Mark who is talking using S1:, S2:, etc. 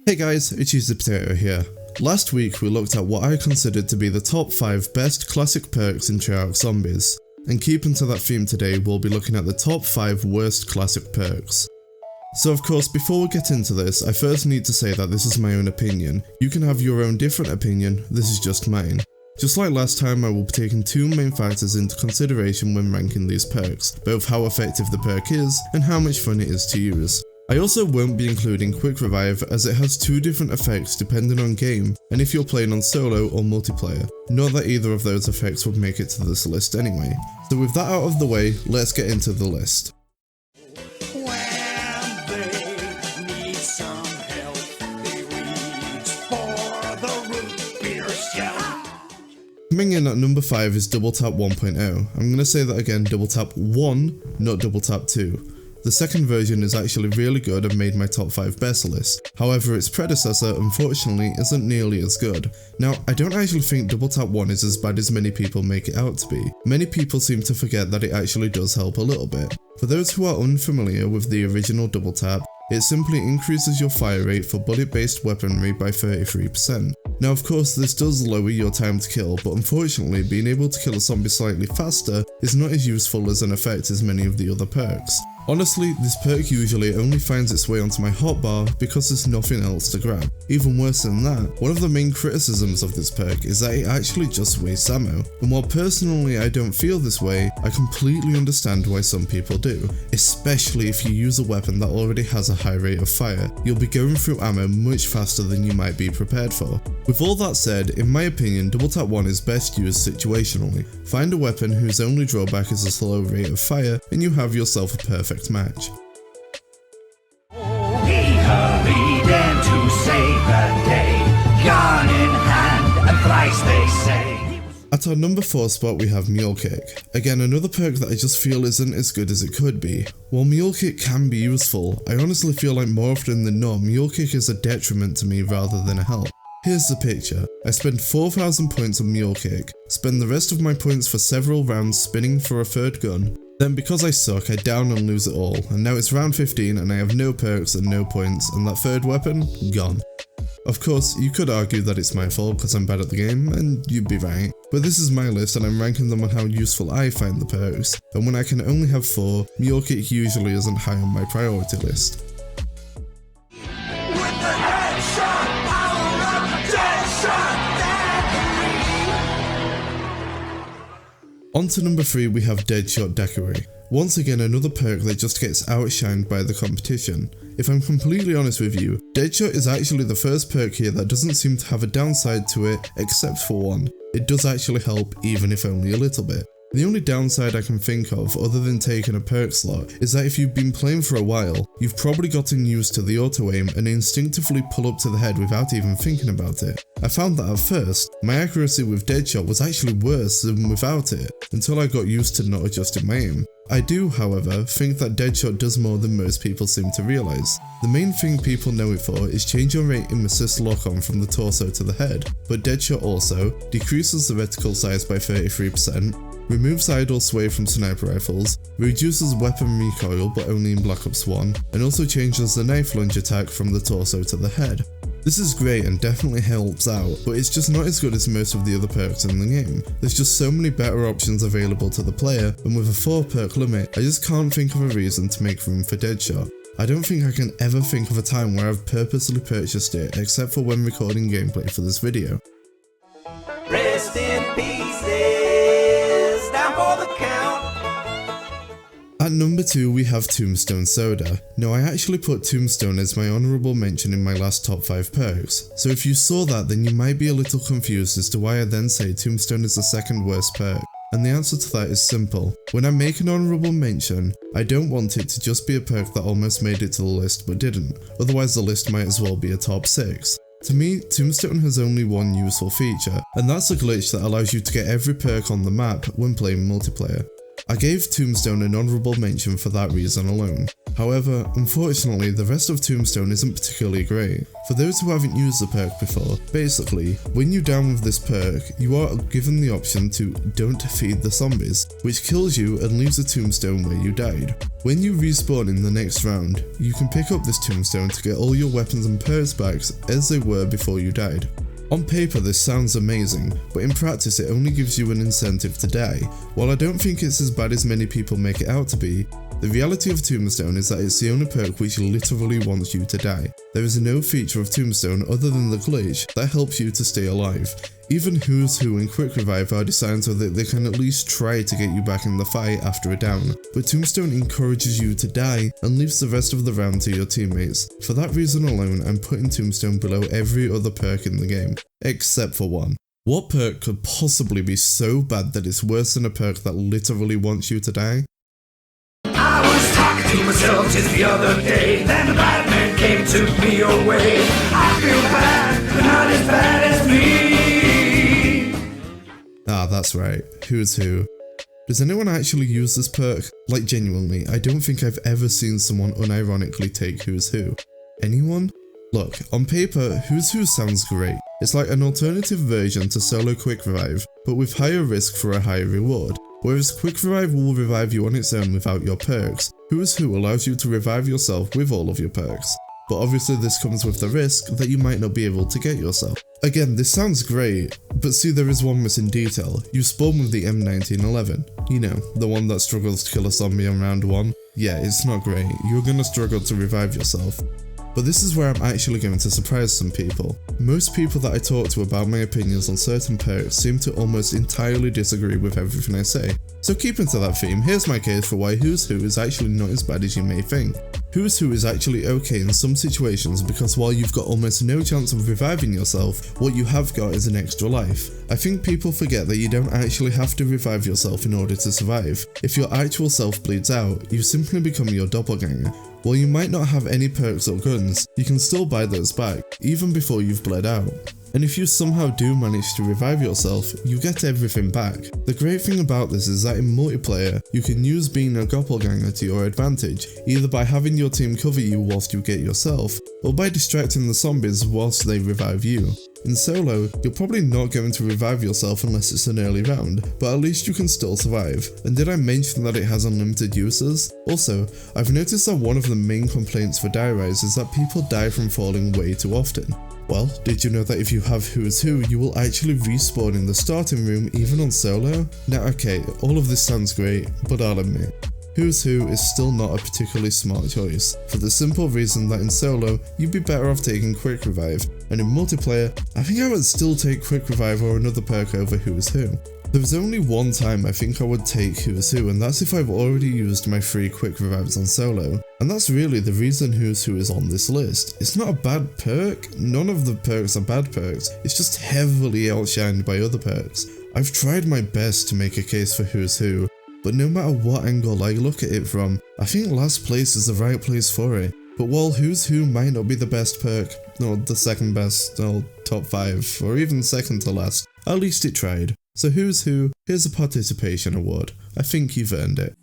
S1: Hey guys, it's Cheesy Potato here. Last week we looked at what I considered to be the top 5 best classic perks in Treyarch Zombies, and keeping to that theme today we'll be looking at the top 5 worst classic perks. So of course, before we get into this, I first need to say that this is my own opinion. You can have your own different opinion, this is just mine. Just like last time, I will be taking two main factors into consideration when ranking these perks, both how effective the perk is and how much fun it is to use. I also won't be including Quick Revive as it has two different effects depending on game and if you're playing on solo or multiplayer. Not that either of those effects would make it to this list anyway. So with that out of the way, let's get into the list. Coming in at number 5 is Double Tap 1.0. I'm gonna say that again, Double Tap 1, not Double Tap 2. The second version is actually really good and made my top 5 best list. However, its predecessor unfortunately isn't nearly as good. Now, I don't actually think Double Tap 1 is as bad as many people make it out to be. Many people seem to forget that it actually does help a little bit. For those who are unfamiliar with the original Double Tap, it simply increases your fire rate for bullet-based weaponry by 33%. Now of course this does lower your time to kill, but unfortunately being able to kill a zombie slightly faster is not as useful as an effect as many of the other perks. Honestly, this perk usually only finds its way onto my hotbar because there's nothing else to grab. Even worse than that, one of the main criticisms of this perk is that it actually just wastes ammo. And while personally I don't feel this way, I completely understand why some people do. Especially if you use a weapon that already has a high rate of fire, you'll be going through ammo much faster than you might be prepared for. With all that said, in my opinion, Double Tap 1 is best used situationally. Find a weapon whose only drawback is a slow rate of fire and you have yourself a perfect match. At our number 4 spot we have Mule Kick. Again, another perk that I just feel isn't as good as it could be. While Mule Kick can be useful, I honestly feel like more often than not Mule Kick is a detriment to me rather than a help. Here's the picture. I spend 4,000 points on Mule Kick, spend the rest of my points for several rounds spinning for a third gun, then because I suck I down and lose it all, and now it's round 15 and I have no perks and no points, and that third weapon, gone. Of course, you could argue that it's my fault because I'm bad at the game, and you'd be right, but this is my list and I'm ranking them on how useful I find the perks, and when I can only have 4, Mule Kick usually isn't high on my priority list. On to number 3 we have Deadshot Daiquiri. Once again another perk that just gets outshined by the competition. If I'm completely honest with you, Deadshot is actually the first perk here that doesn't seem to have a downside to it except for one. It does actually help, even if only a little bit. The only downside I can think of, other than taking a perk slot, is that if you've been playing for a while, you've probably gotten used to the auto aim and instinctively pull up to the head without even thinking about it. I found that at first, my accuracy with Deadshot was actually worse than without it, until I got used to not adjusting my aim. I do, however, think that Deadshot does more than most people seem to realise. The main thing people know it for is change your rate in assist lock-on from the torso to the head, but Deadshot also decreases the reticle size by 33%, removes idle sway from sniper rifles, reduces weapon recoil but only in Black Ops 1, and also changes the knife lunge attack from the torso to the head. This is great and definitely helps out, but it's just not as good as most of the other perks in the game. There's just so many better options available to the player, and with a 4 perk limit, I just can't think of a reason to make room for Deadshot. I don't think I can ever think of a time where I've purposely purchased it except for when recording gameplay for this video.
S2: Rest in pieces, down for the count.
S1: At number 2 we have Tombstone Soda. Now I actually put Tombstone as my honourable mention in my last top 5 perks, so if you saw that then you might be a little confused as to why I then say Tombstone is the second worst perk. And the answer to that is simple. When I make an honourable mention, I don't want it to just be a perk that almost made it to the list but didn't, otherwise the list might as well be a top 6. To me, Tombstone has only one useful feature, and that's a glitch that allows you to get every perk on the map when playing multiplayer. I gave Tombstone an honourable mention for that reason alone. However, unfortunately, the rest of Tombstone isn't particularly great. For those who haven't used the perk before, basically, when you down with this perk, you are given the option to don't feed the zombies, which kills you and leaves a tombstone where you died. When you respawn in the next round, you can pick up this tombstone to get all your weapons and perks back as they were before you died. On paper this sounds amazing, but in practice it only gives you an incentive to die. While I don't think it's as bad as many people make it out to be, the reality of Tombstone is that it's the only perk which literally wants you to die. There is no feature of Tombstone other than the glitch that helps you to stay alive. Even Who's Who and Quick Revive are designed so that they can at least try to get you back in the fight after a down, but Tombstone encourages you to die and leaves the rest of the round to your teammates. For that reason alone, I'm putting Tombstone below every other perk in the game, except for one. What perk could possibly be so bad that it's worse than a perk that literally wants you to die?
S3: I was talking to myself just the other day, then the Batman came to me away. I feel bad, but not as bad as me.
S1: Ah, that's right, Who's Who. Does anyone actually use this perk? Like genuinely, I don't think I've ever seen someone unironically take Who's Who. Anyone? Look, on paper, Who's Who sounds great. It's like an alternative version to solo Quick Revive, but with higher risk for a higher reward. Whereas Quick Revive will revive you on its own without your perks, Who's Who allows you to revive yourself with all of your perks. But obviously this comes with the risk that you might not be able to get yourself. Again, this sounds great, but see there is one missing detail. You spawn with the M1911. You know, the one that struggles to kill a zombie on round 1. Yeah, it's not great, you're gonna struggle to revive yourself. But this is where I'm actually going to surprise some people. Most people that I talk to about my opinions on certain perks seem to almost entirely disagree with everything I say. So keeping to that theme, here's my case for why Who's Who is actually not as bad as you may think. Who's Who is actually okay in some situations because while you've got almost no chance of reviving yourself, what you have got is an extra life. I think people forget that you don't actually have to revive yourself in order to survive. If your actual self bleeds out, you simply become your doppelganger. While you might not have any perks or guns, you can still buy those back, even before you've bled out. And if you somehow do manage to revive yourself, you get everything back. The great thing about this is that in multiplayer, you can use being a doppelganger to your advantage, either by having your team cover you whilst you get yourself, or by distracting the zombies whilst they revive you. In solo, you're probably not going to revive yourself unless it's an early round, but at least you can still survive. And did I mention that it has unlimited uses? Also, I've noticed that one of the main complaints for Die Rise is that people die from falling way too often. Well, did you know that if you have Who's Who, you will actually respawn in the starting room even on solo? Now okay, all of this sounds great, but I'll admit, Who's Who is still not a particularly smart choice, for the simple reason that in solo, you'd be better off taking Quick Revive, and in multiplayer, I think I would still take Quick Revive or another perk over Who's Who. There's only one time I think I would take Who's Who, and that's if I've already used my 3 Quick Revives on solo. And that's really the reason Who's Who is on this list. It's not a bad perk, none of the perks are bad perks, it's just heavily outshined by other perks. I've tried my best to make a case for Who's Who, but no matter what angle I look at it from, I think last place is the right place for it. But while Who's Who might not be the best perk, or the second best, or top 5, or even second to last, at least it tried. So Who's Who, here's a participation award. I think you've earned it.